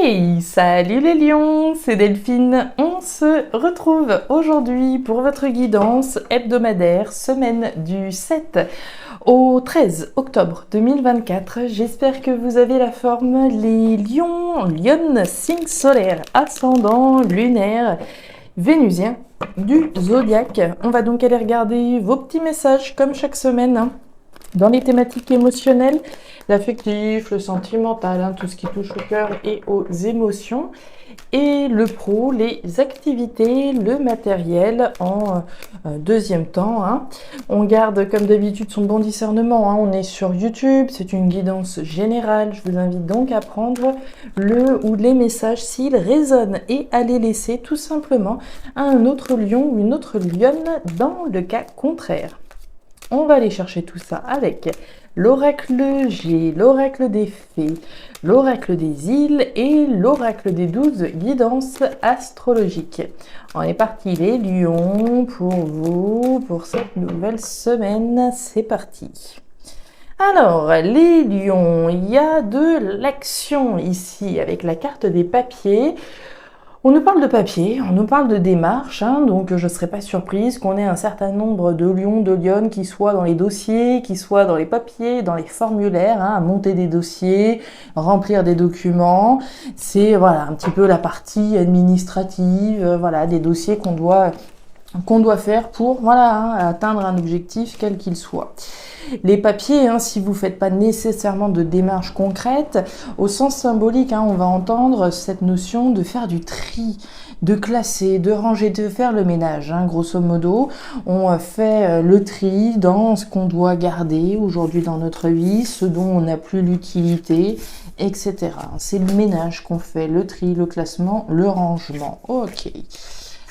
Hey, salut les lions, c'est Delphine. On se retrouve aujourd'hui pour votre guidance hebdomadaire, semaine du 7 au 13 octobre 2024. J'espère que vous avez la forme, les lions, lionnes, signe solaire, ascendant, lunaire, vénusien du zodiaque. On va donc aller regarder vos petits messages comme chaque semaine, hein, dans les thématiques émotionnelles, l'affectif, le sentimental, hein, tout ce qui touche au cœur et aux émotions, et le pro, les activités, le matériel en deuxième temps, hein. On garde comme d'habitude son bon discernement, hein. On est sur YouTube, c'est une guidance générale. Je vous invite donc à prendre le ou les messages s'ils résonnent et à les laisser tout simplement à un autre lion ou une autre lionne dans le cas contraire. On va aller chercher tout ça avec l'oracle G, l'oracle des fées, l'oracle des îles et l'oracle des 12 guidances astrologiques. On est parti les lions pour vous, pour cette nouvelle semaine. C'est parti. Alors, les lions, il y a de l'action ici avec la carte des papiers. On nous parle de papier, on nous parle de démarche, hein, donc je ne serais pas surprise qu'on ait un certain nombre de lions, de lionnes qui soient dans les dossiers, qui soient dans les papiers, dans les formulaires, hein, à monter des dossiers, remplir des documents. C'est voilà un petit peu la partie administrative, voilà des dossiers qu'on doit faire pour atteindre un objectif quel qu'il soit. Les papiers, hein, si vous ne faites pas nécessairement de démarche concrète, au sens symbolique, hein, on va entendre cette notion de faire du tri, de classer, de ranger, de faire le ménage. Hein, grosso modo, on fait le tri dans ce qu'on doit garder aujourd'hui dans notre vie, ce dont on n'a plus l'utilité, etc. C'est le ménage qu'on fait, le tri, le classement, le rangement. Ok.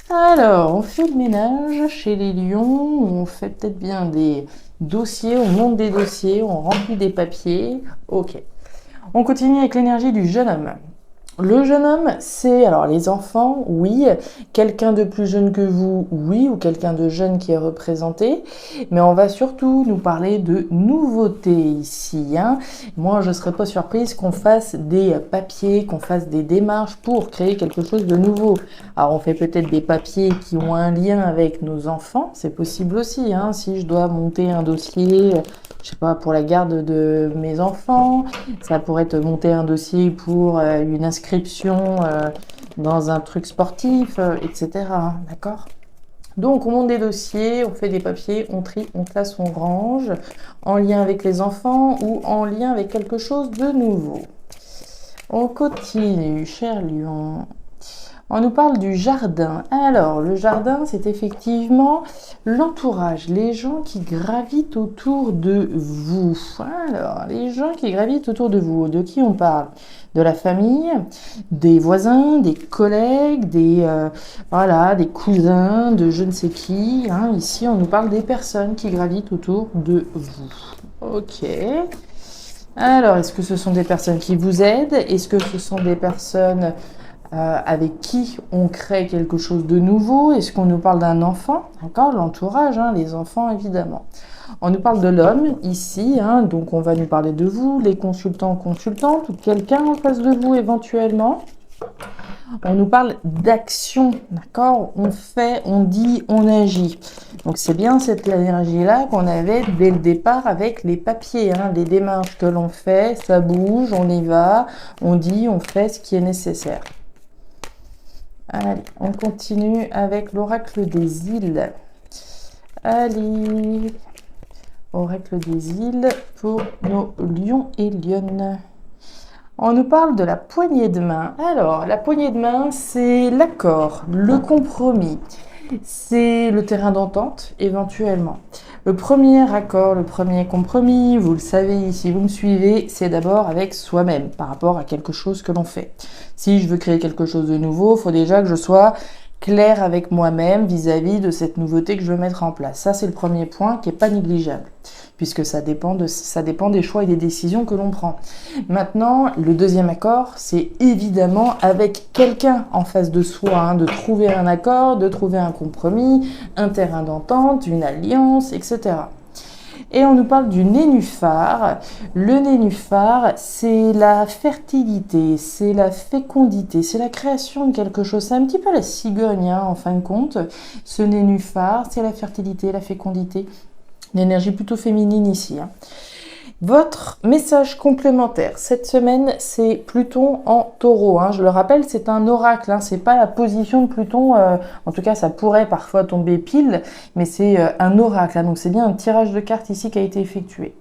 Alors, on fait le ménage chez les lions, on fait peut-être bien des dossiers, on monte des dossiers, on remplit des papiers. Ok. On continue avec l'énergie du jeune homme. Le jeune homme, c'est alors les enfants, oui, quelqu'un de plus jeune que vous, oui, ou quelqu'un de jeune qui est représenté, mais on va surtout nous parler de nouveautés ici, hein. Moi, je ne serais pas surprise qu'on fasse des papiers, qu'on fasse des démarches pour créer quelque chose de nouveau. Alors, on fait peut-être des papiers qui ont un lien avec nos enfants, c'est possible aussi, hein, si je dois monter un dossier, je sais pas, pour la garde de mes enfants, ça pourrait être monter un dossier pour une inscription dans un truc sportif, etc. D'accord ? Donc, on monte des dossiers, on fait des papiers, on trie, on classe, on range, en lien avec les enfants ou en lien avec quelque chose de nouveau. On continue, cher lion. On nous parle du jardin. Alors, le jardin, c'est effectivement l'entourage, les gens qui gravitent autour de vous. Alors, les gens qui gravitent autour de vous, de qui on parle ? De la famille, des voisins, des collègues, des cousins, de je ne sais qui. Hein. Ici, on nous parle des personnes qui gravitent autour de vous. Ok. Alors, est-ce que ce sont des personnes qui vous aident ? Est-ce que ce sont des personnes avec qui on crée quelque chose de nouveau? Est-ce qu'on nous parle d'un enfant? D'accord, l'entourage, hein, les enfants évidemment. On nous parle de l'homme ici, hein, donc on va nous parler de vous, les consultants, consultantes, ou quelqu'un en face de vous éventuellement. On nous parle d'action, d'accord? On fait, on dit, on agit. Donc c'est bien cette énergie-là qu'on avait dès le départ avec les papiers, hein, les démarches que l'on fait, ça bouge, on y va, on dit, on fait ce qui est nécessaire. Allez, on continue avec l'oracle des îles. Allez, oracle des îles pour nos lions et lionnes. On nous parle de la poignée de main. Alors, la poignée de main, c'est l'accord, le compromis. C'est le terrain d'entente, éventuellement. Le premier accord, le premier compromis, vous le savez, si vous me suivez, c'est d'abord avec soi-même, par rapport à quelque chose que l'on fait. Si je veux créer quelque chose de nouveau, il faut déjà que je sois clair avec moi-même vis-à-vis de cette nouveauté que je veux mettre en place. Ça, c'est le premier point qui n'est pas négligeable, puisque ça dépend des choix et des décisions que l'on prend. Maintenant, le deuxième accord, c'est évidemment avec quelqu'un en face de soi, hein, de trouver un accord, de trouver un compromis, un terrain d'entente, une alliance, etc. Et on nous parle du nénuphar. Le nénuphar, c'est la fertilité, c'est la fécondité, c'est la création de quelque chose. C'est un petit peu la cigogne, hein, en fin de compte. Ce nénuphar, c'est la fertilité, la fécondité. Une énergie plutôt féminine ici, hein. Votre message complémentaire cette semaine, c'est Pluton en Taureau, hein. Je le rappelle, c'est un oracle, hein. C'est pas la position de Pluton, en tout cas ça pourrait parfois tomber pile, mais c'est un oracle, hein. Donc c'est bien un tirage de cartes ici qui a été effectué.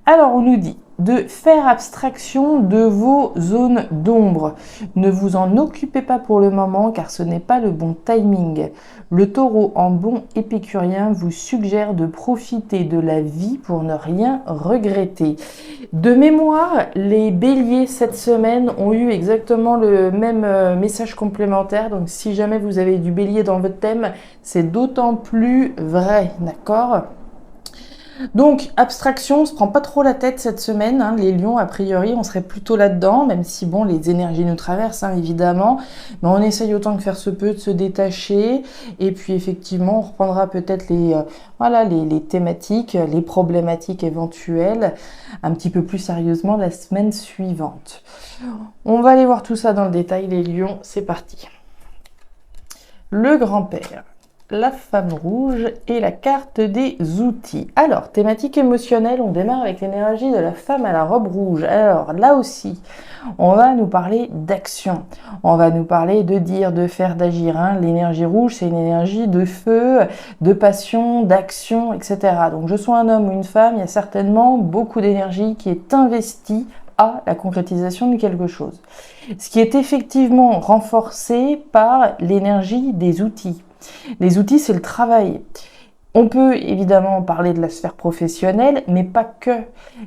Alors on nous dit de faire abstraction de vos zones d'ombre. Ne vous en occupez pas pour le moment car ce n'est pas le bon timing. Le taureau en bon épicurien vous suggère de profiter de la vie pour ne rien regretter. De mémoire, les béliers cette semaine ont eu exactement le même message complémentaire. Donc si jamais vous avez du bélier dans votre thème, c'est d'autant plus vrai, d'accord ? Donc, abstraction, on se prend pas trop la tête cette semaine, hein. Les lions, a priori, on serait plutôt là-dedans, même si, bon, les énergies nous traversent, hein, évidemment. Mais on essaye autant que faire se peut de se détacher. Et puis, effectivement, on reprendra peut-être les thématiques, les problématiques éventuelles, un petit peu plus sérieusement la semaine suivante. On va aller voir tout ça dans le détail, les lions, c'est parti. Le grand-père, la femme rouge et la carte des outils. Alors, thématique émotionnelle, on démarre avec l'énergie de la femme à la robe rouge. Alors, là aussi, on va nous parler d'action. On va nous parler de dire, de faire, d'agir, hein. L'énergie rouge, c'est une énergie de feu, de passion, d'action, etc. Donc, je sois un homme ou une femme, il y a certainement beaucoup d'énergie qui est investie à la concrétisation de quelque chose. Ce qui est effectivement renforcé par l'énergie des outils. Les outils, c'est le travail. On peut évidemment parler de la sphère professionnelle, mais pas que.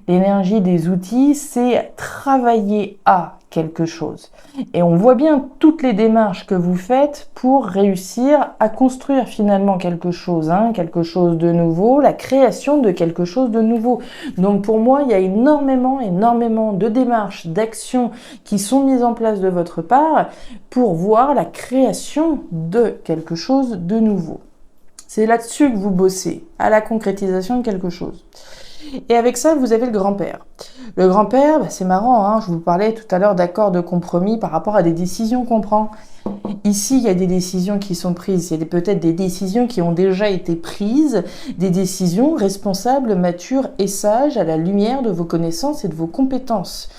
L'énergie des outils, c'est travailler à quelque chose. Et on voit bien toutes les démarches que vous faites pour réussir à construire finalement quelque chose, hein, quelque chose de nouveau, la création de quelque chose de nouveau. Donc pour moi, il y a énormément de démarches, d'actions qui sont mises en place de votre part pour voir la création de quelque chose de nouveau. C'est là-dessus que vous bossez, à la concrétisation de quelque chose. Et avec ça, vous avez le grand-père. Le grand-père, c'est marrant, hein, je vous parlais tout à l'heure d'accords de compromis par rapport à des décisions qu'on prend. Ici, il y a des décisions qui sont prises, il y a peut-être des décisions qui ont déjà été prises, des décisions responsables, matures et sages à la lumière de vos connaissances et de vos compétences.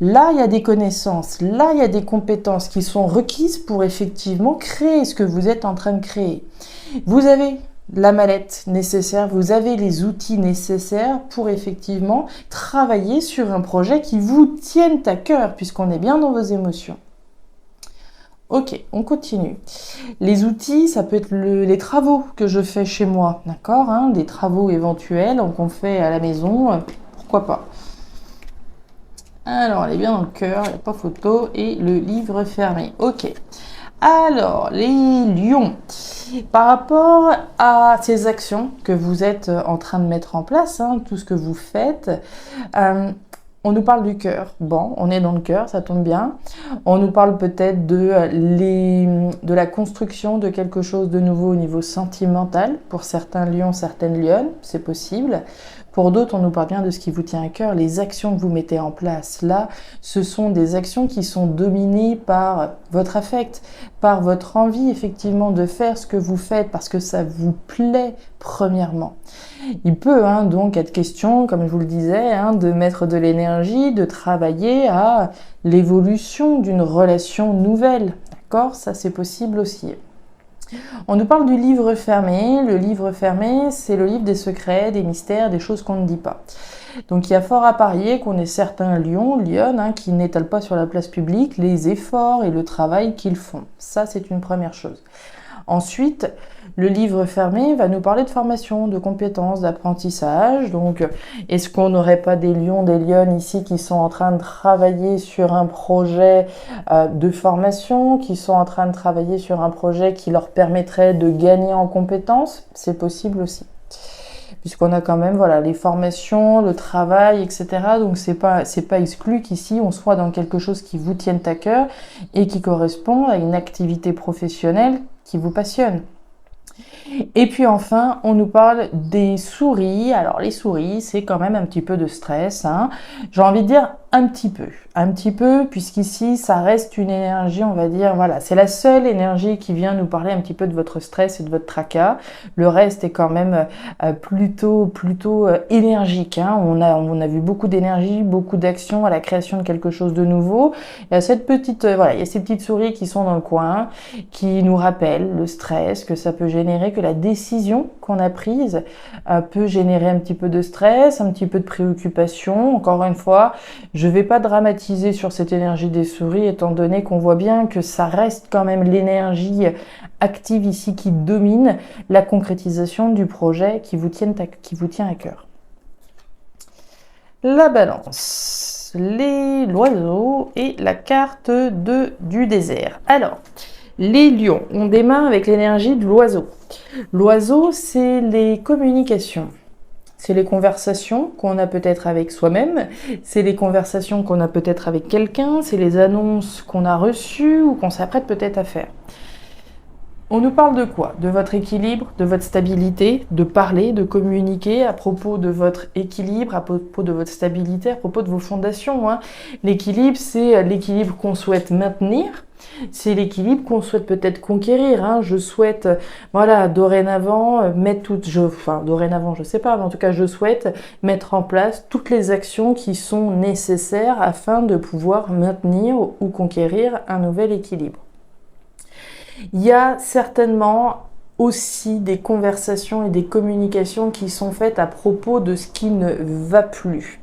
Là, il y a des connaissances, là, il y a des compétences qui sont requises pour effectivement créer ce que vous êtes en train de créer. Vous avez la mallette nécessaire, vous avez les outils nécessaires pour effectivement travailler sur un projet qui vous tienne à cœur, puisqu'on est bien dans vos émotions. Ok, on continue. Les outils, ça peut être les travaux que je fais chez moi, d'accord, hein, des travaux éventuels qu'on fait à la maison, pourquoi pas. Alors, elle est bien dans le cœur, il n'y a pas photo, et le livre fermé. Ok. Alors, les lions, par rapport à ces actions que vous êtes en train de mettre en place, hein, tout ce que vous faites, on nous parle du cœur. Bon, on est dans le cœur, ça tombe bien. On nous parle peut-être de la construction de quelque chose de nouveau au niveau sentimental. Pour certains lions, certaines lionnes, c'est possible. Pour d'autres, on nous parle bien de ce qui vous tient à cœur, les actions que vous mettez en place. Là, ce sont des actions qui sont dominées par votre affect, par votre envie effectivement de faire ce que vous faites parce que ça vous plaît premièrement. Il peut donc être question, comme je vous le disais, de mettre de l'énergie, de travailler à l'évolution d'une relation nouvelle. D'accord ? Ça, c'est possible aussi. On nous parle du livre fermé. Le livre fermé, c'est le livre des secrets, des mystères, des choses qu'on ne dit pas. Donc il y a fort à parier qu'on ait certains lions, lionnes, qui n'étalent pas sur la place publique les efforts et le travail qu'ils font. Ça, c'est une première chose. Ensuite, le livre fermé va nous parler de formation, de compétences, d'apprentissage. Donc, est-ce qu'on n'aurait pas des lions, des lionnes ici qui sont en train de travailler sur un projet de formation, qui sont en train de travailler sur un projet qui leur permettrait de gagner en compétences? C'est possible aussi. Puisqu'on a quand même les formations, le travail, etc. Donc c'est pas exclu qu'ici on soit dans quelque chose qui vous tienne à cœur et qui correspond à une activité professionnelle qui vous passionne. Et puis enfin, on nous parle des souris. Alors les souris, c'est quand même un petit peu de stress, hein. J'ai envie de dire un petit peu, puisqu'ici, ça reste une énergie, on va dire, voilà, c'est la seule énergie qui vient nous parler un petit peu de votre stress et de votre tracas. Le reste est quand même plutôt énergique, hein. On a vu beaucoup d'énergie, beaucoup d'action à la création de quelque chose de nouveau. Il y a cette petite, voilà, il y a ces petites souris qui sont dans le coin, qui nous rappellent le stress que ça peut générer, que la décision qu'on a prise peut générer un petit peu de stress, un petit peu de préoccupation. Encore une fois, je vais pas dramatiser sur cette énergie des souris, étant donné qu'on voit bien que ça reste quand même l'énergie active ici qui domine la concrétisation du projet qui vous tient à cœur. La balance, l'oiseau et la carte du désert. Alors, les lions, on démarre avec l'énergie de l'oiseau. L'oiseau, c'est les communications. C'est les conversations qu'on a peut-être avec soi-même, c'est les conversations qu'on a peut-être avec quelqu'un, c'est les annonces qu'on a reçues ou qu'on s'apprête peut-être à faire. On nous parle de quoi? De votre équilibre, de votre stabilité, de parler, de communiquer à propos de votre équilibre, à propos de votre stabilité, à propos de vos fondations, hein. L'équilibre, c'est l'équilibre qu'on souhaite maintenir. C'est l'équilibre qu'on souhaite peut-être conquérir, hein. Je souhaite, voilà, dorénavant, dorénavant, je sais pas, mais en tout cas, je souhaite mettre en place toutes les actions qui sont nécessaires afin de pouvoir maintenir ou conquérir un nouvel équilibre. Il y a certainement aussi des conversations et des communications qui sont faites à propos de ce qui ne va plus.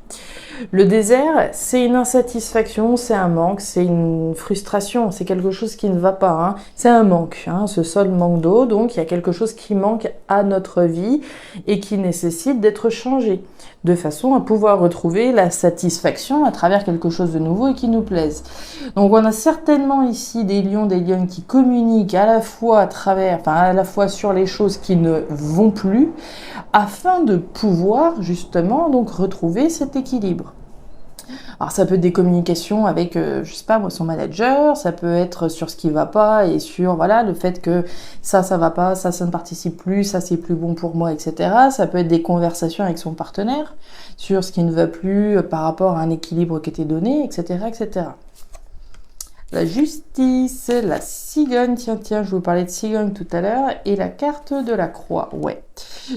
Le désert, c'est une insatisfaction, c'est un manque, c'est une frustration, c'est quelque chose qui ne va pas, hein. C'est un manque, hein. Ce sol manque d'eau, donc il y a quelque chose qui manque à notre vie et qui nécessite d'être changé, de façon à pouvoir retrouver la satisfaction à travers quelque chose de nouveau et qui nous plaise. Donc on a certainement ici des lions, des lionnes qui communiquent à la fois sur les choses qui ne vont plus, afin de pouvoir justement donc retrouver cet équilibre. Alors ça peut être des communications avec, je sais pas moi, son manager, ça peut être sur ce qui va pas et sur voilà le fait que ça va pas, ça ne participe plus, ça c'est plus bon pour moi, etc. Ça peut être des conversations avec son partenaire sur ce qui ne va plus par rapport à un équilibre qui était donné, etc., etc. La justice, la cigogne, tiens, je vous parlais de cigogne tout à l'heure, et la carte de la croix, ouais.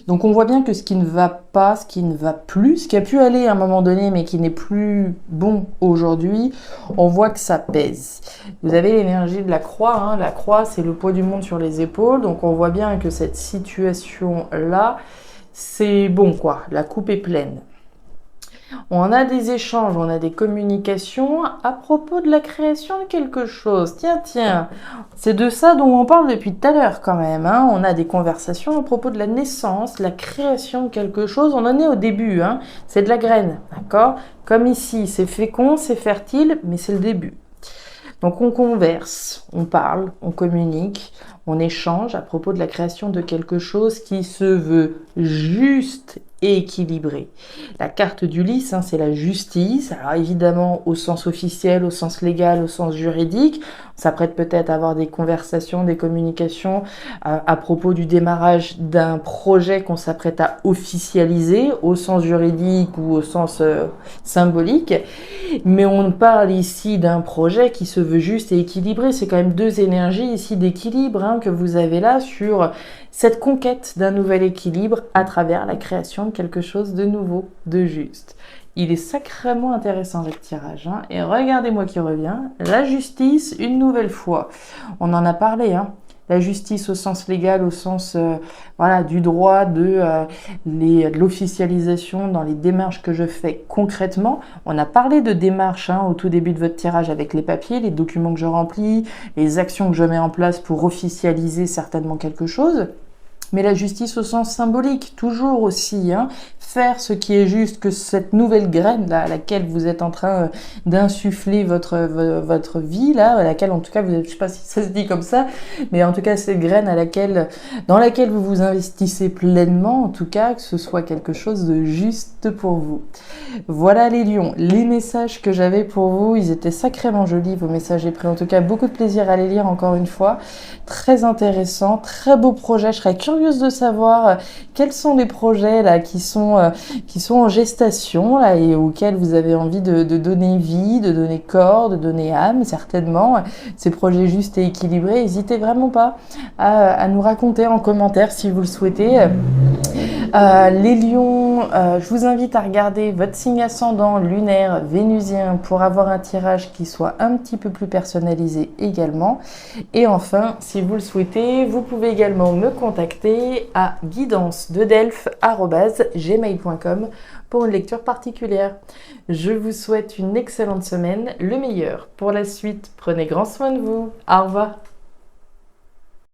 Donc on voit bien que ce qui ne va pas, ce qui ne va plus, ce qui a pu aller à un moment donné mais qui n'est plus bon aujourd'hui, on voit que ça pèse. Vous avez l'énergie de la croix, hein. La croix c'est le poids du monde sur les épaules, donc on voit bien que cette situation-là, c'est bon quoi, la coupe est pleine. On a des échanges, on a des communications à propos de la création de quelque chose. Tiens, c'est de ça dont on parle depuis tout à l'heure quand même, hein. On a des conversations à propos de la naissance, la création de quelque chose. On en est au début, hein. C'est de la graine, d'accord? Comme ici, c'est fécond, c'est fertile, mais c'est le début. Donc on converse, on parle, on communique, on échange à propos de la création de quelque chose qui se veut juste et équilibré. La carte d'Ulysse, hein, c'est la justice. Alors évidemment au sens officiel, au sens légal, au sens juridique. On s'apprête peut-être à avoir des conversations, des communications à propos du démarrage d'un projet qu'on s'apprête à officialiser au sens juridique ou au sens symbolique. Mais on parle ici d'un projet qui se veut juste et équilibré. C'est quand même deux énergies ici d'équilibre, hein, que vous avez là sur cette conquête d'un nouvel équilibre à travers la création de quelque chose de nouveau, de juste. Il est sacrément intéressant votre tirage, hein. Et regardez-moi qui revient, la justice une nouvelle fois. On en a parlé, hein. La justice au sens légal, au sens du droit, de l'officialisation dans les démarches que je fais concrètement. On a parlé de démarches, hein, au tout début de votre tirage avec les papiers, les documents que je remplis, les actions que je mets en place pour officialiser certainement quelque chose. Mais la justice au sens symbolique, toujours aussi, hein, faire ce qui est juste, que cette nouvelle graine là, à laquelle vous êtes en train d'insuffler votre vie là, à laquelle en tout cas, je sais pas si ça se dit comme ça, mais en tout cas cette graine dans laquelle vous vous investissez pleinement, en tout cas que ce soit quelque chose de juste pour vous. Voilà les lions, les messages que j'avais pour vous, ils étaient sacrément jolis vos messages, j'ai pris en tout cas beaucoup de plaisir à les lire encore une fois, très intéressant, très beau projet, je serais curieuse de savoir quels sont les projets là qui sont en gestation là et auxquels vous avez envie de donner vie, de donner corps, de donner âme certainement, ces projets justes et équilibrés, n'hésitez vraiment pas à nous raconter en commentaire si vous le souhaitez. Les lions, je vous invite à regarder votre signe ascendant lunaire vénusien pour avoir un tirage qui soit un petit peu plus personnalisé également. Et enfin, si vous le souhaitez, vous pouvez également me contacter à guidancededelphes@gmail.com pour une lecture particulière. Je vous souhaite une excellente semaine, le meilleur pour la suite. Prenez grand soin de vous. Au revoir.